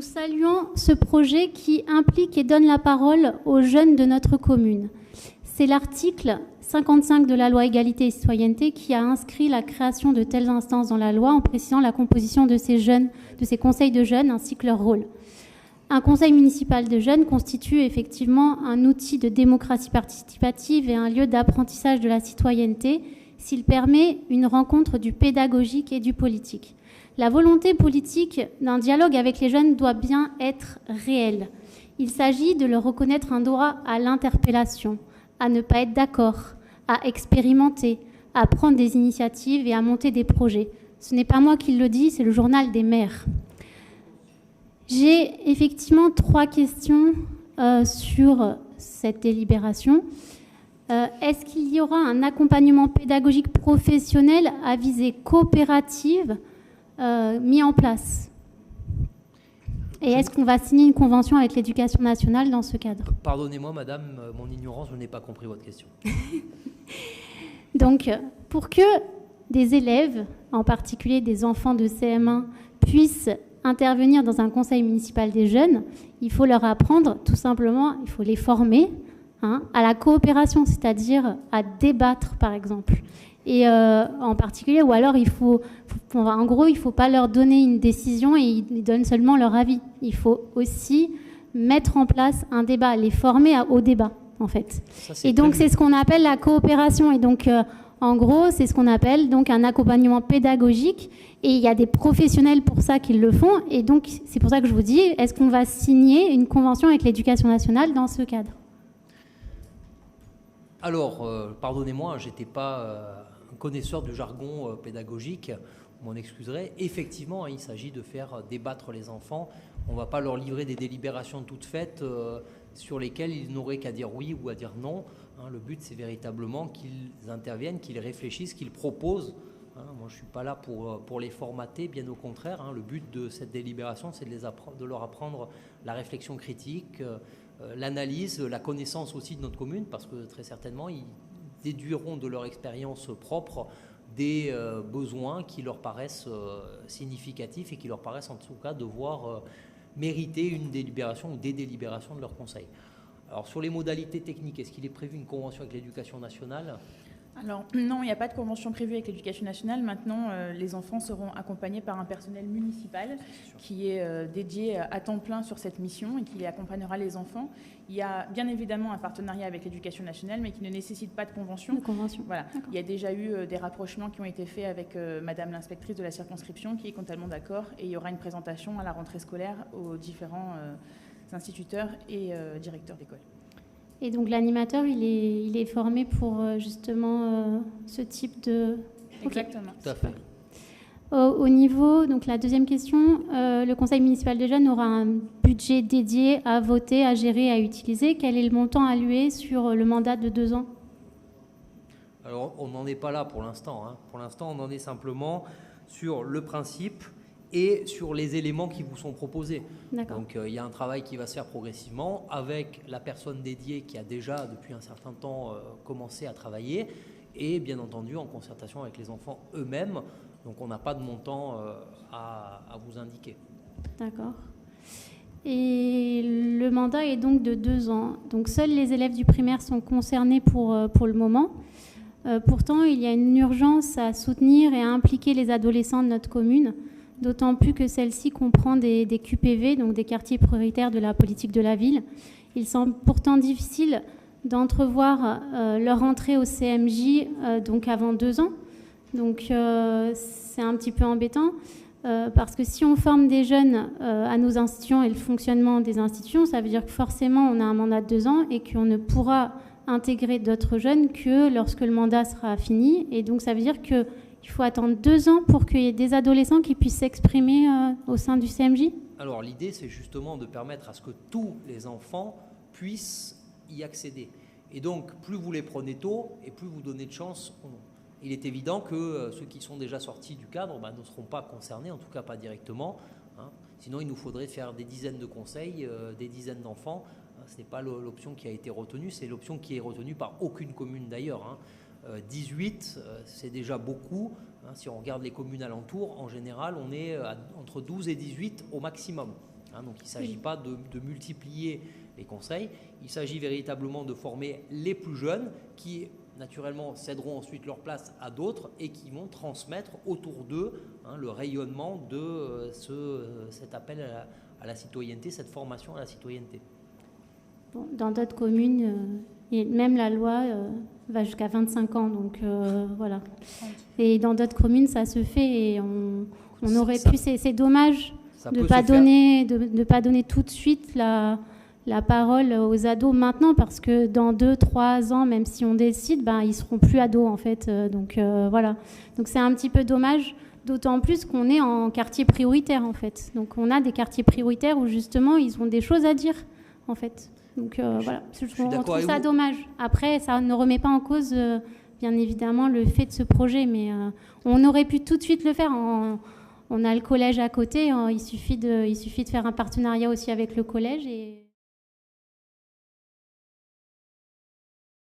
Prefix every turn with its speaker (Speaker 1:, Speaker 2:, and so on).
Speaker 1: nous saluons ce projet qui implique et donne la parole aux jeunes de notre commune. C'est l'article 55 de la loi Égalité et Citoyenneté qui a inscrit la création de telles instances dans la loi en précisant la composition de ces jeunes, de ces conseils de jeunes ainsi que leur rôle. Un conseil municipal de jeunes constitue effectivement un outil de démocratie participative et un lieu d'apprentissage de la citoyenneté s'il permet une rencontre du pédagogique et du politique. La volonté politique d'un dialogue avec les jeunes doit bien être réelle. Il s'agit de leur reconnaître un droit à l'interpellation, à ne pas être d'accord, à expérimenter, à prendre des initiatives et à monter des projets. Ce n'est pas moi qui le dis, c'est le journal des maires. J'ai effectivement 3 questions sur cette délibération. Est-ce qu'il y aura un accompagnement pédagogique professionnel à visée coopérative mis en place? Et est-ce qu'on va signer une convention avec l'Éducation nationale dans ce cadre?
Speaker 2: Pardonnez-moi, madame, mon ignorance, je n'ai pas compris votre question.
Speaker 1: Donc, pour que des élèves, en particulier des enfants de CM1, puissent intervenir dans un conseil municipal des jeunes, il faut leur apprendre, tout simplement, il faut les former à la coopération, c'est-à-dire à débattre, par exemple. Et en particulier, ou alors en gros, il ne faut pas leur donner une décision et ils donnent seulement leur avis. Il faut aussi mettre en place un débat, les former au débat, en fait. Et donc, c'est ce qu'on appelle la coopération. Et donc, en gros, c'est ce qu'on appelle donc un accompagnement pédagogique. Et il y a des professionnels pour ça qui le font. Et donc, c'est pour ça que je vous dis, est-ce qu'on va signer une convention avec l'Éducation nationale dans ce cadre?
Speaker 2: Alors, pardonnez-moi, je n'étais pas un connaisseur du jargon pédagogique, vous m'en excuserez. Effectivement, il s'agit de faire débattre les enfants. On ne va pas leur livrer des délibérations toutes faites sur lesquelles ils n'auraient qu'à dire oui ou à dire non. Le but, c'est véritablement qu'ils interviennent, qu'ils réfléchissent, qu'ils proposent. Moi, je ne suis pas là pour les formater, bien au contraire. Le but de cette délibération, c'est de leur apprendre la réflexion critique, l'analyse, la connaissance aussi de notre commune, parce que très certainement, ils déduiront de leur expérience propre des besoins qui leur paraissent significatifs et qui leur paraissent en tout cas devoir mériter une délibération ou des délibérations de leur conseil. Alors sur les modalités techniques, est-ce qu'il est prévu une convention avec l'Éducation nationale ?
Speaker 3: Alors non, il n'y a pas de convention prévue avec l'Éducation nationale. Maintenant, les enfants seront accompagnés par un personnel municipal qui est dédié à temps plein sur cette mission et qui accompagnera les enfants. Il y a bien évidemment un partenariat avec l'Éducation nationale, mais qui ne nécessite pas de convention. Voilà. Il y a déjà eu des rapprochements qui ont été faits avec Madame l'inspectrice de la circonscription, qui est totalement d'accord, et il y aura une présentation à la rentrée scolaire aux différents instituteurs et directeurs d'école.
Speaker 1: Et donc l'animateur, il est formé pour justement ce type de...
Speaker 3: Exactement.
Speaker 2: Tout à fait.
Speaker 1: Au niveau, donc la deuxième question, le conseil municipal des jeunes aura un budget dédié à voter, à gérer, à utiliser. Quel est le montant alloué sur le mandat de 2 ans?
Speaker 2: Alors on n'en est pas là pour l'instant. Pour l'instant, on en est simplement sur le principe et sur les éléments qui vous sont proposés. Donc il y a un travail qui va se faire progressivement avec la personne dédiée qui a déjà depuis un certain temps commencé à travailler et bien entendu en concertation avec les enfants eux-mêmes. Donc on n'a pas de montant à vous indiquer.
Speaker 1: D'accord. Et le mandat est donc de 2 ans. Donc seuls les élèves du primaire sont concernés pour le moment. Pourtant, il y a une urgence à soutenir et à impliquer les adolescents de notre commune, d'autant plus que celle-ci comprend des QPV, donc des quartiers prioritaires de la politique de la ville. Il semble pourtant difficile d'entrevoir leur entrée au CMJ donc avant 2 ans. Donc c'est un petit peu embêtant parce que si on forme des jeunes à nos institutions et le fonctionnement des institutions, ça veut dire que forcément on a un mandat de 2 ans et qu'on ne pourra intégrer d'autres jeunes que lorsque le mandat sera fini. Et donc ça veut dire que il faut attendre 2 ans pour qu'il y ait des adolescents qui puissent s'exprimer au sein du CMJ?
Speaker 2: Alors l'idée, c'est justement de permettre à ce que tous les enfants puissent y accéder. Et donc, plus vous les prenez tôt, et plus vous donnez de chance. Il est évident que ceux qui sont déjà sortis du cadre ne seront pas concernés, en tout cas pas directement. Sinon, il nous faudrait faire des dizaines de conseils, des dizaines d'enfants. Ce n'est pas l'option qui a été retenue, c'est l'option qui est retenue par aucune commune d'ailleurs. 18, c'est déjà beaucoup. Si on regarde les communes alentours, en général, on est entre 12 et 18 au maximum. Donc il ne s'agit pas de multiplier les conseils, il s'agit véritablement de former les plus jeunes qui naturellement céderont ensuite leur place à d'autres et qui vont transmettre autour d'eux le rayonnement de cet appel à la citoyenneté, cette formation à la citoyenneté.
Speaker 1: Bon, dans d'autres communes, même la loi va jusqu'à 25 ans, donc voilà. Et dans d'autres communes, ça se fait et on aurait pu... C'est dommage de ne pas donner tout de suite la parole aux ados maintenant, parce que dans 2-3 ans, même si on décide, ils ne seront plus ados en fait. Donc voilà. Donc c'est un petit peu dommage, d'autant plus qu'on est en quartier prioritaire en fait. Donc on a des quartiers prioritaires où justement ils ont des choses à dire en fait. Donc voilà, on trouve ça dommage. Après, ça ne remet pas en cause bien évidemment le fait de ce projet, mais on aurait pu tout de suite le faire. On a le collège à côté, il suffit de faire un partenariat aussi avec le collège et